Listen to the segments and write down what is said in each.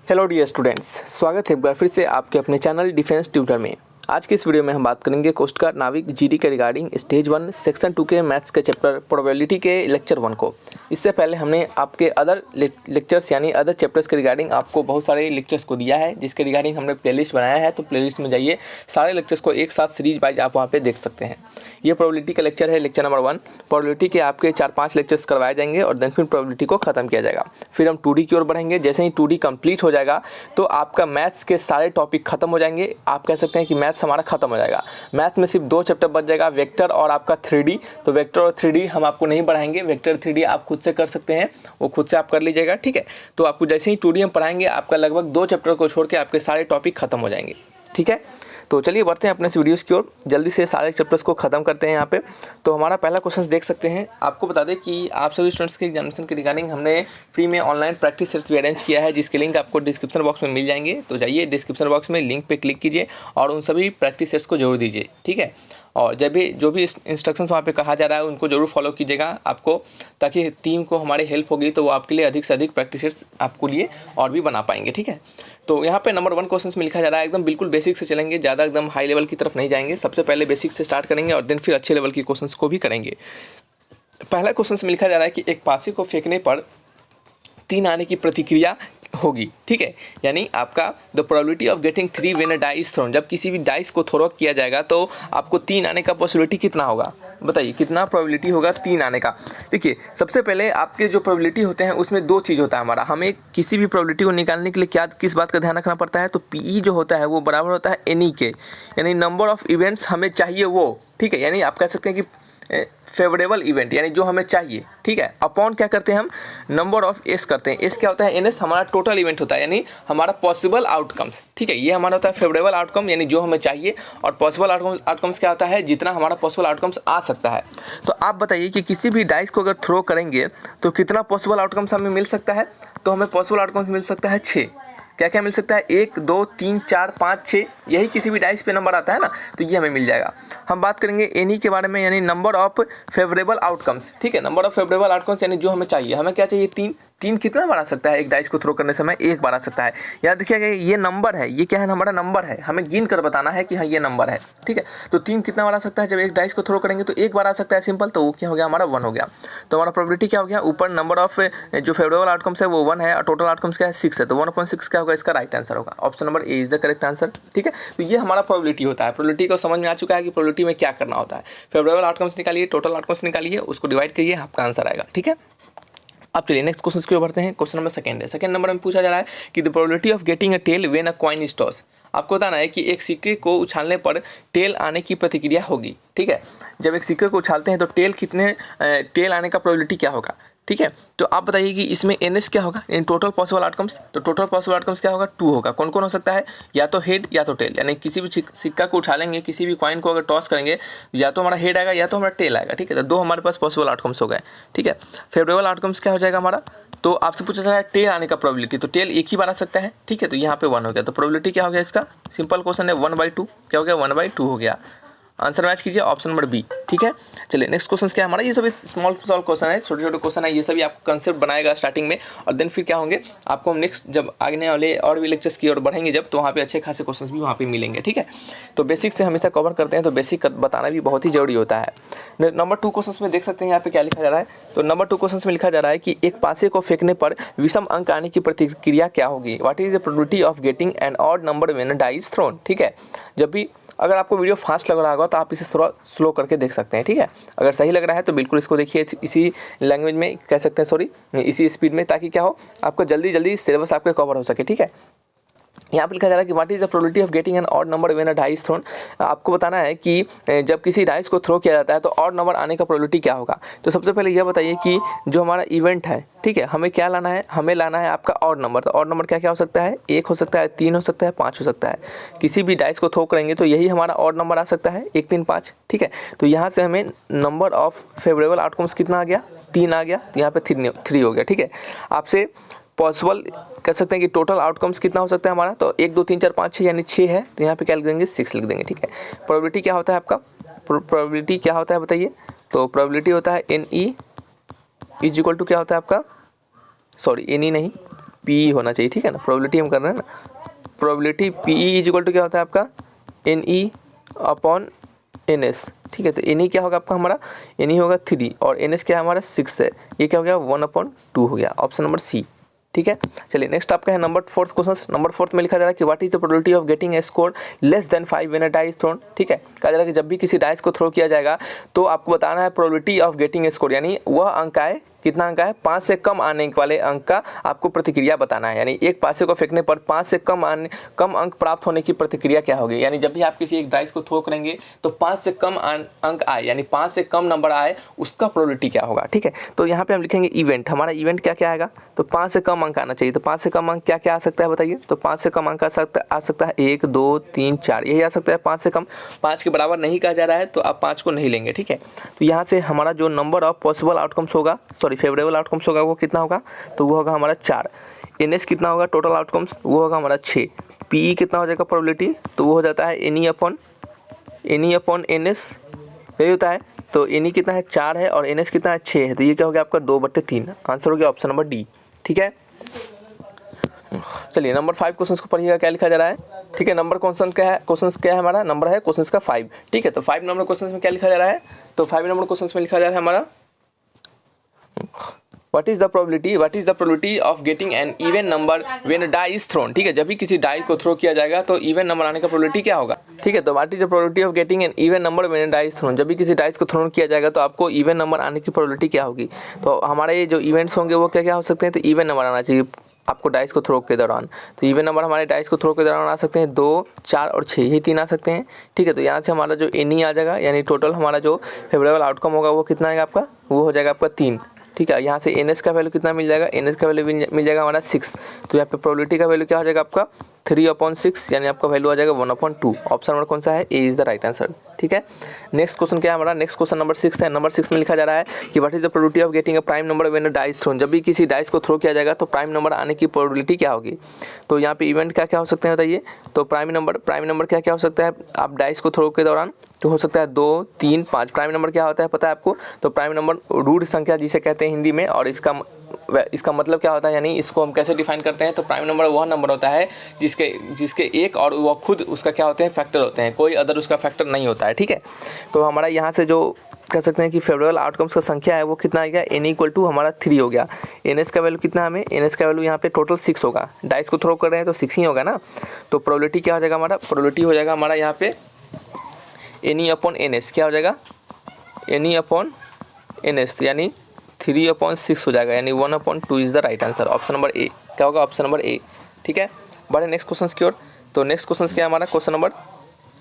Hello dear students, स्वागत है एक बार फिर से आपके अपने चैनल डिफेंस ट्यूटर में। आज की इस वीडियो में हम बात करेंगे कोस्ट गार्ड नाविक जीडी के रिगार्डिंग स्टेज 1 सेक्शन 2 के मैथ्स के चैप्टर प्रोबेबिलिटी के लेक्चर 1 को। इससे पहले हमने आपके अदर लेक्चर्स यानी अदर चैप्टर्स के रिगार्डिंग आपको बहुत सारे लेक्चर्स को दिया है, जिसके रिगार्डिंग हमने प्लेलिस्ट बनाया है। तो प्लेलिस्ट में जाइए, सारे लेक्चर्स को एक साथ सीरीज वाइज आप वहाँ पे देख सकते हैं। ये प्रोबेबिलिटी का लेक्चर है, लेक्चर नंबर 1। प्रोबेबिलिटी के आपके 4-5 लेक्चर्स करवाए जाएंगे और देन फिर प्रोबेबिलिटी को खत्म किया जाएगा। फिर हम 2D की ओर बढ़ेंगे। जैसे ही 2D कंप्लीट हो जाएगा तो आपका मैथ्स के सारे टॉपिक खत्म हो जाएंगे। आप कह सकते हैं कि मैथ्स हमारा खत्म हो जाएगा। मैथ्स में सिर्फ 2 चैप्टर बच जाएगा, वेक्टर और आपका 3D। तो वेक्टर और 3D हम आपको नहीं बढ़ाएंगे, वेक्टर 3D आप खुद से कर सकते हैं, वो खुद से आप कर लीजिएगा, ठीक है। तो आपको जैसे ही 2D हम पढ़ाएंगे, आपका लगभग 2 चैप्टर को छोड़ के आपके सारे टॉपिक खत्म हो जाएंगे, ठीक है। तो चलिए बढ़ते हैं अपने इस वीडियोस की ओर, जल्दी से सारे चैप्टर्स को खत्म करते हैं यहाँ पे। तो हमारा पहला क्वेश्चन देख सकते हैं। आपको बता दें कि आप सभी स्टूडेंट्स के एग्जामिनेशन के रिगार्डिंग हमने फ्री में ऑनलाइन प्रैक्टिस सेट्स भी अरेंज किया है, जिसके लिंक आपको डिस्क्रिप्शन बॉक्स में मिल जाएंगे। तो जाइए डिस्क्रिप्शन बॉक्स में लिंक पे क्लिक कीजिए और उन सभी प्रैक्टिस सेट्स को जरूर दीजिए, ठीक है। और जब भी जो भी इंस्ट्रक्शंस वहाँ पे कहा जा रहा है उनको जरूर फॉलो कीजिएगा आपको, ताकि टीम को हमारी हेल्प होगी तो वो आपके लिए अधिक से अधिक प्रैक्टिस सेट्स आपको लिए और भी बना पाएंगे, ठीक है। तो यहाँ पे नंबर 1 क्वेश्चन में लिखा जा रहा है, एकदम बिल्कुल बेसिक से चलेंगे, ज़्यादा एकदम हाई लेवल की तरफ नहीं जाएंगे। सबसे पहले बेसिक से स्टार्ट करेंगे और देन फिर अच्छे लेवल की क्वेश्चंस को भी करेंगे। पहला क्वेश्चन में लिखा जा रहा है कि एक पासे को फेंकने पर 3 आने की प्रतिक्रिया होगी, ठीक है। यानी आपका the probability of getting 3 when a die is thrown, जब किसी भी डाइस को थ्रो किया जाएगा तो आपको 3 आने का पॉसिबिलिटी कितना होगा, बताइए कितना प्रोबेबिलिटी होगा 3 आने का। देखिए सबसे पहले आपके जो प्रोबेबिलिटी होते हैं उसमें 2 चीज़ होता है हमारा। हमें किसी भी प्रोबेबिलिटी को निकालने के लिए किस बात का ध्यान रखना पड़ता है, तो पीई जो होता है वो बराबर होता है एनी के, यानी नंबर ऑफ इवेंट्स हमें चाहिए वो, ठीक है। यानी आप कह सकते हैं कि फेवरेबल इवेंट यानी जो हमें चाहिए, ठीक है, अपॉन क्या करते हैं हम, नंबर ऑफ एस करते हैं। एस क्या होता है, एनएस हमारा टोटल इवेंट होता है, यानी हमारा पॉसिबल आउटकम्स, ठीक है। ये हमारा होता है फेवरेबल आउटकम यानी जो हमें चाहिए, और पॉसिबल आउटकम्स क्या होता है, जितना हमारा पॉसिबल आउटकम्स आ सकता है। तो आप बताइए कि किसी भी डाइस को अगर थ्रो करेंगे तो कितना पॉसिबल आउटकम्स हमें मिल सकता है। तो हमें पॉसिबल आउटकम्स मिल सकता है 6। क्या क्या मिल सकता है, 1 2 3 4 5 6, यही किसी भी डाइस पे नंबर आता है ना, तो ये हमें मिल जाएगा। हम बात करेंगे एनी के बारे में, यानी नंबर ऑफ फेवरेबल आउटकम्स, ठीक है। नंबर ऑफ फेवरेबल आउटकम्स यानी जो हमें चाहिए, हमें क्या चाहिए, 3 कितना बार आ सकता है, एक डाइस को थ्रो करने समय 1 बार आ सकता है। याद रखिएगा ये नंबर है, ये क्या है, हमारा नंबर है, हमें गिन कर बताना है कि हाँ ये नंबर है, ठीक है। तो 3 कितना बार आ सकता है, जब एक डाइस को थ्रो करेंगे तो 1 बार आ सकता है सिंपल, तो वो क्या हो गया, हमारा 1 हो गया। तो हमारा प्रोबेबिलिटी क्या हो गया, ऊपर नंबर ऑफ जो फेवरेबल आउटकम्स है वो 1 है और टोटल आउटकम्स क्या है 6 है, तो 1/6 क्या होगा, इसका राइट आंसर होगा। Option number A is the correct answer, ठीक है। तो ये हमारा प्रोबेबिलिटी होता है। प्रोबेबिलिटी को समझ में आ चुका है कि प्रोबेबिलिटी में क्या करना होता है। फेवरेबल आउटकम्स निकालिए, टोटल आउटकम्स निकालिए, उसको डिवाइड करिए, आपका आंसर आएगा, ठीक है। अब चलिए नेक्स्ट क्वेश्चन की ओर बढ़ते हैं। क्वेश्चन नंबर 2 है। सेकंड नंबर में पूछा जा रहा है कि the probability of getting a tail when a coin is toss. आपको बताना है कि एक सिक्के को उछालने पर टेल आने की प्रतिक्रिया होगी, ठीक है। जब एक सिक्के को उछालते हैं तो टेल आने का प्रोबेबिलिटी क्या होगा, ठीक है। तो आप बताइए कि इसमें एनएस क्या होगा, इन टोटल पॉसिबल आउटकम्स, तो टोटल पॉसिबल आउटकम्स क्या होगा, 2 होगा। कौन कौन हो सकता है, या तो हेड या तो टेल, यानी किसी भी सिक्का को उछालेंगे, किसी भी कॉइन को अगर टॉस करेंगे, या तो हमारा हेड आएगा या तो हमारा टेल आएगा, ठीक है। तो 2 हमारे पास पॉसिबल आउटकम्स हो गए, ठीक है। फेवरेबल आउटकम्स क्या हो जाएगा हमारा, तो आपसे पूछा जा रहा है टेल आने का प्रोबेबिलिटी, तो टेल एक ही बार आ सकता है, ठीक है। तो यहाँ पे 1 हो गया, तो प्रोबेबिलिटी क्या हो गया इसका, सिंपल क्वेश्चन है, 1/2 क्या हो गया, 1/2 हो गया। आंसर मैच कीजिए, ऑप्शन नंबर बी, ठीक है। चलिए नेक्स्ट क्वेश्चन क्या है हमारा, ये सभी स्मॉल क्वेश्चन है, छोटे छोटे क्वेश्चन है, ये सभी आपको कंसेप्ट बनाएगा स्टार्टिंग में, और देन फिर क्या होंगे आपको हम नेक्स्ट जब आगे वाले और भी लेक्चर्स की ओर बढ़ेंगे जब, तो वहाँ पे अच्छे खासे क्वेश्चन भी वहाँ पे मिलेंगे, ठीक है। तो बेसिक से हमेशा कवर करते हैं, तो बेसिक बताना भी बहुत ही जरूरी होता है। नंबर 2 क्वेश्चन में देख सकते हैं यहाँ पे क्या लिखा जा रहा है। तो नंबर 2 क्वेश्चन में लिखा जा रहा है कि एक पासे को फेंकने पर विषम अंक आने की प्रतिक्रिया क्या होगी, what is the probability of getting an odd number when a die is thrown, ठीक है। जब भी अगर आपको वीडियो फास्ट लग रहा होगा तो आप इसे थोड़ा स्लो करके देख सकते हैं, ठीक है। अगर सही लग रहा है तो बिल्कुल इसको देखिए इसी लैंग्वेज में, कह सकते हैं सॉरी, इसी स्पीड में, ताकि क्या हो आपको जल्दी सिलेबस आपके कवर हो सके, ठीक है। यहाँ पे लिखा जा रहा है कि what is the probability of getting an odd number when a die is thrown. आपको बताना है कि जब किसी डाइस को थ्रो किया जाता है तो ऑड नंबर आने का प्रोबेबिलिटी क्या होगा। तो सबसे पहले यह बताइए कि जो हमारा इवेंट है, ठीक है, हमें क्या लाना है, हमें लाना है आपका ऑड नंबर। तो ऑड नंबर क्या क्या हो सकता है, 1 हो सकता है, 3 हो सकता है, 5 हो सकता है। किसी भी डाइस को थ्रो करेंगे तो यही हमारा ऑड नंबर आ सकता है, 1 3 5, ठीक है। तो यहाँ से हमें नंबर ऑफ फेवरेबल आउटकम्स कितना आ गया, 3 आ गया, तो यहाँ पे 3 हो गया, ठीक है। आपसे पॉसिबल कह सकते हैं कि टोटल आउटकम्स कितना हो सकता है हमारा, तो 1 2 3 4 5 6 यानी 6 है, तो यहाँ पे क्या लिख देंगे, 6 लिख देंगे, ठीक है। प्रोबेबिलिटी क्या होता है आपका, प्रोबेबिलिटी क्या होता है बताइए, तो प्रोबेबिलिटी होता है N E is equal to क्या होता है आपका, सॉरी एन ई नहीं, पी होना चाहिए, ठीक है ना, प्रोबेबिलिटी हम कर रहे हैं ना। Probability P is equal to क्या होता है आपका N E upon N S, ठीक है। तो एन ई क्या होगा आपका हमारा, एन ई होगा 3 और एन एस क्या है हमारा 6 है, ये क्या हो गया 1/2 हो गया, ऑप्शन नंबर सी, ठीक है। चलिए नेक्स्ट आपका है number 4th question. Number 4th में लिखा जा रहा है कि what is the probability of getting a score less than 5 when a die is thrown, ठीक है। कहा जा रहा है कि जब भी किसी डाइस को थ्रो किया जाएगा तो आपको बताना है probability of getting a score, यानी वह अंक आए, कितना अंक है 5 से कम आने वाले अंक का आपको प्रतिक्रिया बताना है, यानी एक पासे को फेंकने पर 5 से कम अंक प्राप्त होने की प्रतिक्रिया क्या होगी। यानी जब भी आप किसी एक डाइस को थ्रो करेंगे तो 5 से कम अंक आए, यानी 5 से कम नंबर आए, उसका प्रोबेबिलिटी क्या होगा, ठीक है। तो यहाँ पे हम लिखेंगे इवेंट, हमारा इवेंट क्या क्या आएगा, तो 5 से कम अंक आना चाहिए। तो 5 से कम अंक क्या क्या आ सकता है बताइए, तो 5 से कम अंक आ सकता है 1 2 3 4, यही आ सकता है 5 से कम। 5 के बराबर नहीं कहा जा रहा है तो आप 5 को नहीं लेंगे, ठीक है। तो यहाँ से हमारा जो नंबर ऑफ पॉसिबल आउटकम्स होगा, सॉरी फेवरेबल आउटकम्स होगा, वो कितना होगा, तो वो होगा हमारा 4। एन कितना होगा टोटल आउटकम्स, वो होगा हमारा 6। पी कितना हो जाएगा प्रोबेबिलिटी, तो वो हो जाता है N E upon N S, यही होता है। तो एन ई कितना है 4 है और एन एस कितना है 6 है, तो ये क्या हो गया आपका 2/3, आंसर हो गया ऑप्शन नंबर डी, ठीक है। चलिए नंबर 5 क्वेश्चन को पढ़िएगा, क्या लिखा जा रहा है, ठीक है। नंबर क्वेश्चन क्या है हमारा, नंबर है क्वेश्चन का 5, ठीक है। तो 5 नंबर क्वेश्चन में क्या लिखा जा रहा है, तो 5 नंबर क्वेश्चन में लिखा जा रहा है हमारा What is the probability of getting an even number when a die is thrown, ठीक है। जब भी किसी डाई को थ्रो किया जाएगा तो इवन नंबर आने का प्रोबेबिलिटी क्या होगा, ठीक है। तो what is the probability of getting an even number when a die is thrown, जब भी किसी डाइस को थ्रोन किया जाएगा तो आपको इवन नंबर आने की प्रोबेबिलिटी क्या होगी। तो हमारे जो इवेंट्स होंगे वो क्या क्या हो सकते हैं, तो इवन नंबर आना चाहिए आपको डाइस को थ्रो के दौरान। तो इवन नंबर हमारे डाइस को थ्रो के दौरान आ सकते हैं 2 4 और 6, यही 3 आ सकते हैं, ठीक है। तो यहाँ से हमारा जो एन ई आ जाएगा, यानी टोटल हमारा जो फेवरेबल आउटकम होगा वो कितना आएगा आपका, वो हो जाएगा आपका 3, ठीक है। यहाँ से एन एस का वैल्यू कितना मिल जाएगा, एन एस का वैल्यू मिल जाएगा हमारा 6। तो यहाँ पे प्रोबेबिलिटी का वैल्यू क्या हो जाएगा आपका 3/6, यानी आपका वैल्यू आ जाएगा 1/2। ऑप्शन नंबर कौन सा है, ए इज द राइट आंसर, ठीक है। नेक्स्ट क्वेश्चन क्या है हमारा, नेक्स्ट क्वेश्चन नंबर 6 है। नंबर 6 में लिखा जा रहा है कि what is the probability of getting a prime number when a die is thrown, जब भी किसी डाइस को थ्रो किया जाएगा तो प्राइम नंबर आने की प्रोबेबिलिटी क्या होगी। तो यहाँ पे इवेंट क्या क्या हो सकते हैं बताइए, तो प्राइम नंबर क्या क्या हो सकता है आप डाइस को थ्रो के दौरान, तो हो सकता है 2 3 5। प्राइम नंबर क्या होता है पता है आपको, तो प्राइम नंबर रूट संख्या जिसे कहते हैं हिंदी में, और इसका मतलब क्या होता है, यानी इसको हम कैसे डिफाइन करते हैं, तो प्राइम नंबर वह नंबर होता है जिसके एक और वह खुद उसका क्या होते हैं फैक्टर होते हैं, कोई अदर उसका फैक्टर नहीं होता है, ठीक है। तो हमारा यहाँ से जो कह सकते हैं कि फेवरेबल आउटकम्स का संख्या है वो कितना आ गया, एन इक्वल टू हमारा 3 हो गया। एन एस का वैल्यू कितना, हमें एन एस का वैल्यू यहाँ पे टोटल 6 होगा, डाइस को थ्रो कर रहे हैं तो 6 ही होगा ना। तो प्रोबेबिलिटी क्या हो जाएगा हमारा, प्रोबेबिलिटी हो जाएगा हमारा यहाँ पे N E upon N S, क्या हो जाएगा N E upon N S, यानी 3/6 हो जाएगा, यानी 1/2 is the right answer, option number A, क्या होगा ऑप्शन नंबर ए, ठीक है। बढ़े नेक्स्ट क्वेश्चन की ओर। तो नेक्स्ट क्वेश्चन क्या है हमारा, क्वेश्चन नंबर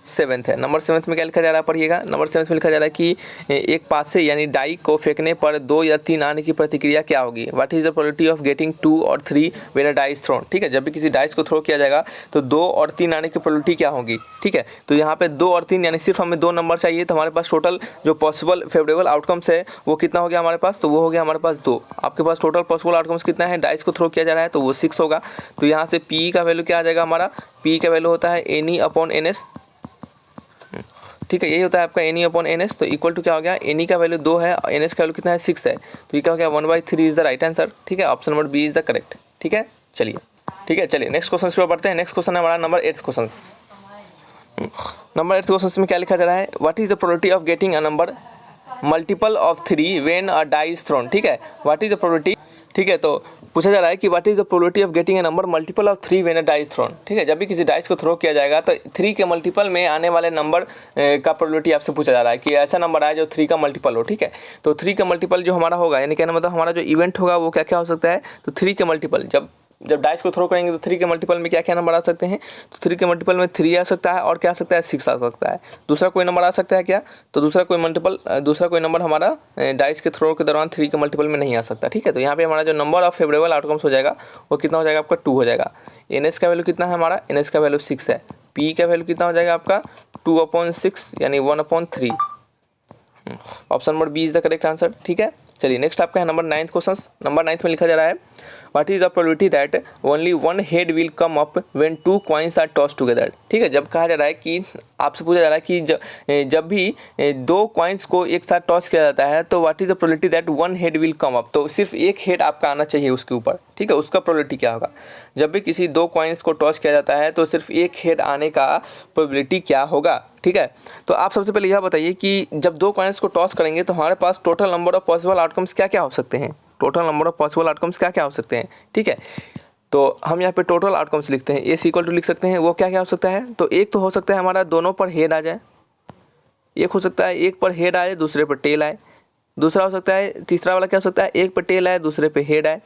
7 है। नंबर 7 में क्या लिखा जा रहा है पढ़िएगा। नंबर 7 में लिखा जा रहा है कि एक पासे यानी डाई को फेंकने पर 2 या 3 आने की प्रतिक्रिया क्या होगी। What is the probability of getting 2 और 3 when a die is thrown, ठीक है। जब भी किसी डाइस को थ्रो किया जाएगा तो 2 और 3 आने की प्रोबेबिलिटी क्या होगी, ठीक है। तो यहाँ पे 2 और 3 यानी सिर्फ हमें 2 नंबर चाहिए, तो हमारे पास टोटल जो पॉसिबल फेवरेबल आउटकम्स है वो कितना हो गया हमारे पास, तो वो हो गया हमारे पास 2। आपके पास टोटल पॉसिबल आउटकम्स कितना है, डाइस को थ्रो किया जा रहा है तो वो 6 होगा। तो यहाँ से पी का वैल्यू क्या आ जाएगा हमारा, पी का वैल्यू होता है N E upon N S, ठीक है। यही होता है आपका N E upon N S. तो इक्वल टू क्या हो गया, एन ई का वैल्यू 2 है और एन एस का वैल्यू कितना है 6 है, तो ये क्या हो गया 1/3 इज द राइट आंसर, ठीक है। Option number B is the correct, ठीक है। चलिए ठीक है, चलिए नेक्स्ट क्वेश्चन पे बढ़ते हैं। नेक्स्ट क्वेश्चन है हमारा नंबर 8 क्वेश्चन। नंबर 8 क्वेश्चन में क्या लिखा जा रहा है, what is the probability of getting a number multiple of 3 when a die is thrown, ठीक है। व्हाट इज द प्रोबेबिलिटी, ठीक है। तो पूछा जा रहा है कि what is the probability of getting a number multiple of 3 when a die is thrown, ठीक है। जब भी किसी डाइस को थ्रो किया जाएगा तो 3 के मल्टीपल में आने वाले नंबर का प्रोबेबिलिटी आपसे पूछा जा रहा है कि ऐसा नंबर आए जो 3 का मल्टीपल हो, ठीक है। तो 3 का मल्टीपल जो हमारा होगा, यानी कहना मतलब हमारा जो इवेंट होगा वो क्या क्या हो सकता है, तो 3 के मल्टीपल जब डाइस को थ्रो करेंगे तो 3 के मल्टीपल में क्या क्या नंबर आ सकते हैं, तो 3 के मल्टीपल में 3 आ सकता है और क्या आ सकता है 6 आ सकता है। दूसरा कोई नंबर आ सकता है क्या, तो दूसरा कोई नंबर हमारा डाइस के थ्रो के दौरान 3 के मल्टीपल में नहीं आ सकता, ठीक है। तो यहाँ पे हमारा जो नंबर ऑफ फेवरेबल आउटकम्स हो जाएगा वो कितना हो जाएगा आपका 2 हो जाएगा। एन एस का वैल्यू कितना है हमारा, एन एस का वैल्यू 6 है। पी का वैल्यू कितना हो जाएगा आपका 2/6 यानी 1/3, option number B is the correct answer, ठीक है। चलिए नेक्स्ट आपका है नंबर 9 क्वेश्चन। नंबर 9 में लिखा जा रहा है what is the probability that only one head will come up when two coins are toss together. ठीक है, जब कहा जा रहा है कि आपसे पूछा जा रहा है कि जब भी दो कॉइन्स को एक साथ टॉस किया जाता है तो what is the probability that one head will come up, तो सिर्फ एक हेड आपका आना चाहिए उसके ऊपर। ठीक है, उसका प्रोबेबिलिटी क्या होगा, जब भी किसी दो कॉइन्स को टॉस किया जाता है तो सिर्फ एक हेड आने का प्रोबेबिलिटी क्या होगा। ठीक है, तो आप सबसे पहले यह बताइए कि जब दो कॉइन्स को टॉस करेंगे तो हमारे पास total number of possible outcomes क्या क्या हो सकते हैं, total number of possible outcomes क्या क्या हो सकते हैं। ठीक है, तो हम यहाँ पे टोटल आउटकम्स लिखते हैं, ए इक्वल टू लिख सकते हैं, वो क्या क्या हो सकता है। तो एक तो हो सकता है हमारा दोनों पर हेड आ जाए, एक हो सकता है एक पर हेड आए दूसरे पर टेल आए, दूसरा हो सकता है, तीसरा वाला क्या हो सकता है, एक पर टेल आए दूसरे पे हेड आए,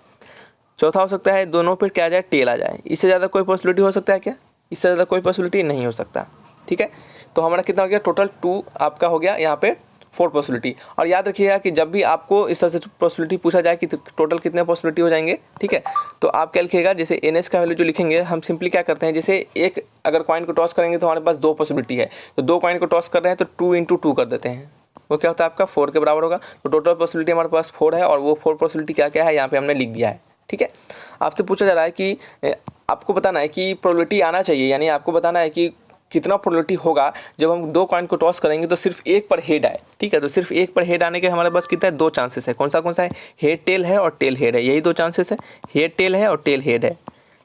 चौथा हो सकता है दोनों पर क्या आ जाए, टेल आ जाए। इससे ज़्यादा कोई पॉसिबिलिटी हो सकता है क्या, इससे ज़्यादा कोई पॉसिबिलिटी नहीं हो सकता। ठीक है, तो हमारा कितना हो गया, टोटल 2 आपका हो गया यहाँ पे 4 पॉसिबिलिटी। और याद रखिएगा कि जब भी आपको इस तरह से पॉसिबिलिटी पूछा जाए कि टोटल कितने पॉसिबिलिटी हो जाएंगे, ठीक है, तो आप क्या लिखिएगा, जैसे NS का वैल्यू जो लिखेंगे हम सिंपली क्या करते हैं, जैसे एक अगर कॉइन को टॉस करेंगे तो हमारे पास 2 पॉसिबिलिटी है, तो 2 कॉइन को टॉस कर रहे हैं तो 2 × 2 कर देते हैं, वो क्या होता है आपका 4 के बराबर होगा। तो टोटल पॉसिबिलिटी हमारे पास 4 है और वो 4 पॉसिबिलिटी क्या क्या है यहाँ पे हमने लिख दिया है। ठीक है, आपसे पूछा जा रहा है कि आपको बताना है कि प्रोबेबिलिटी आना चाहिए, यानी आपको बताना है कि कितना प्रोबेबिलिटी होगा जब हम दो कॉइन को टॉस करेंगे तो सिर्फ एक पर हेड आए। ठीक है, तो सिर्फ एक पर हेड आने के हमारे पास कितना है, 2 चांसेस है। कौन सा है, हेड टेल है और टेल हेड है, यही 2 चांसेस है, हेड टेल है और टेल हेड है।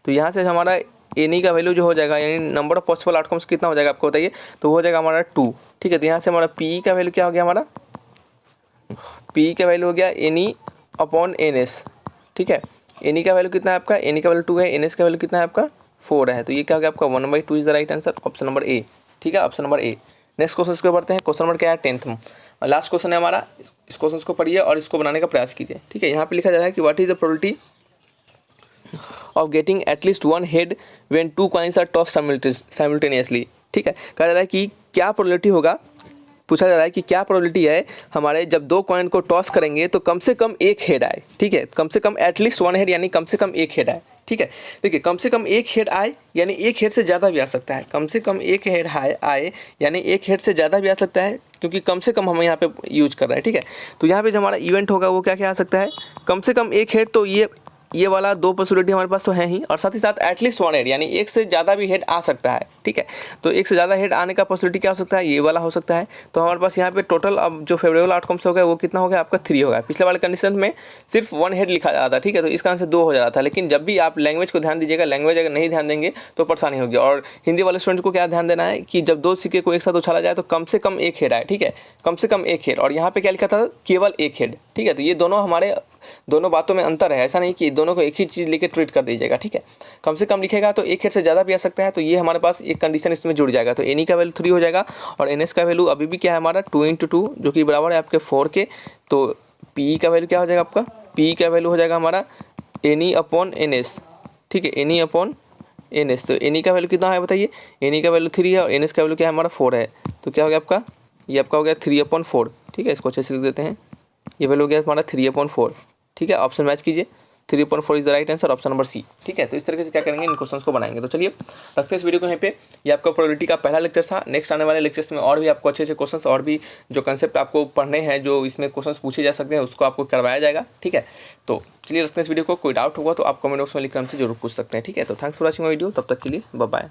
तो यहाँ से हमारा एनी का वैल्यू जो हो जाएगा, यानी नंबर ऑफ पॉसिबल आउटकम्स कितना हो जाएगा आपको बताइए, तो हो जाएगा हमारा 2। ठीक है, तो यहाँ से हमारा पी का वैल्यू क्या हो गया, हमारा पी का वैल्यू हो गया एनी अपॉन NS। ठीक है, एनी का वैल्यू कितना है आपका, एनी का वैल्यू 2 है, NS का वैल्यू कितना है आपका 4 है, तो ये क्या हो गया आपका 1/2 is the right answer, option number ए। ठीक है, ऑप्शन नंबर ए। नेक्स्ट क्वेश्चन को पढ़ते हैं, क्वेश्चन नंबर क्या है 10th लास्ट क्वेश्चन है हमारा। इस क्वेश्चन को पढ़िए और इसको बनाने का प्रयास कीजिए। ठीक है, यहाँ पे लिखा जा रहा है कि what is the probability of getting at least one head when 2 coins are toss simultaneously. ठीक है, कहा जा रहा है कि क्या प्रोबेबिलिटी होगा, पूछा जा रहा है कि क्या प्रोबेबिलिटी है हमारे जब दो कॉइन को टॉस करेंगे तो कम से कम एक हेड आए। ठीक है, कम से कम एटलीस्ट वन हेड, यानी कम से कम एक हेड आए। ठीक है, देखिए कम से कम एक हेड आए यानी एक हेड से ज़्यादा भी आ सकता है, कम से कम एक हेड आए यानी एक हेड से ज़्यादा भी आ सकता है, क्योंकि कम से कम हम यहाँ पे यूज कर रहे हैं। ठीक है, तो यहाँ पे जो हमारा इवेंट होगा वो क्या क्या आ सकता है, कम से कम एक हेड, तो ये वाला 2 पॉसिबिलिटी हमारे पास तो है ही, और साथ ही साथ एटलीस्ट वन हेड यानी एक से ज़्यादा भी हेड आ सकता है। ठीक है, तो एक से ज़्यादा हेड आने का पॉसिबिलिटी क्या हो सकता है, ये वाला हो सकता है। तो हमारे पास यहाँ पे टोटल अब जो फेवरेबल आउटकम्स हो गया वो कितना हो गया आपका 3 हो गया। पिछले वाले कंडीशन में सिर्फ 1 हेड लिखा जाता था। ठीक है, तो इसका आंसर 2 हो जाता था, लेकिन जब भी आप लैंग्वेज को ध्यान दीजिएगा, लैंग्वेज अगर नहीं ध्यान देंगे तो परेशानी होगी। और हिंदी वाले स्टूडेंट्स को क्या ध्यान देना है कि जब 2 सिक्के को एक साथ उछाला जाए तो कम से कम एक हेड आए। ठीक है, कम से कम एक हेड, और यहाँ पे क्या लिखा था, केवल एक हेड। ठीक है, तो ये दोनों हमारे दोनों बातों में अंतर है, ऐसा नहीं कि दोनों को एक ही चीज़ लेके ट्रीट कर दीजिएगा। ठीक है, कम से कम लिखेगा तो एक हेड से ज़्यादा भी आ सकता है, तो ये हमारे पास एक कंडीशन इसमें जुड़ जाएगा। तो एनी का वैल्यू 3 हो जाएगा और NS का वैल्यू अभी भी क्या है हमारा 2 × 2 जो कि बराबर है आपके 4 के। तो पी का वैल्यू क्या हो जाएगा आपका, पी का वैल्यू हो जाएगा हमारा एनी अपॉन NS। ठीक है, एनी अपॉन NS, तो एनी का वैल्यू कितना है बताइए, एनी का वैल्यू 3 है और NS का वैल्यू क्या है हमारा 4 है, तो क्या हो गया आपका, ये आपका हो गया 3/4। ठीक है, इसको अच्छे से लिख देते हैं, ये वैल्यू हो गया हमारा 3/4। ठीक है, ऑप्शन मैच कीजिए, 3/4 is the right answer, option number C. ठीक है, तो इस तरीके से क्या करेंगे, इन क्वेश्चंस को बनाएंगे। तो चलिए रखते हैं इस वीडियो को यहीं पे। ये आपका प्रोबेबिलिटी का पहला लेक्चर था। नेक्स्ट आने वाले लेक्चर्स में और भी आपको अच्छे अच्छे क्वेश्चंस और भी जो कंसेप्ट आपको पढ़ने हैं, जो इसमें क्वेश्चंस पूछे जा सकते हैं, उसको आपको करवाया जाएगा। ठीक है, तो चलिए रखते हैं इस वीडियो को। कोई डाउट होगा तो आप कमेंट बॉक्स में लिखकर हमसे जरूर पूछ सकते हैं। ठीक है, तो thanks for watching my video, तब तक के लिए बाय बाय।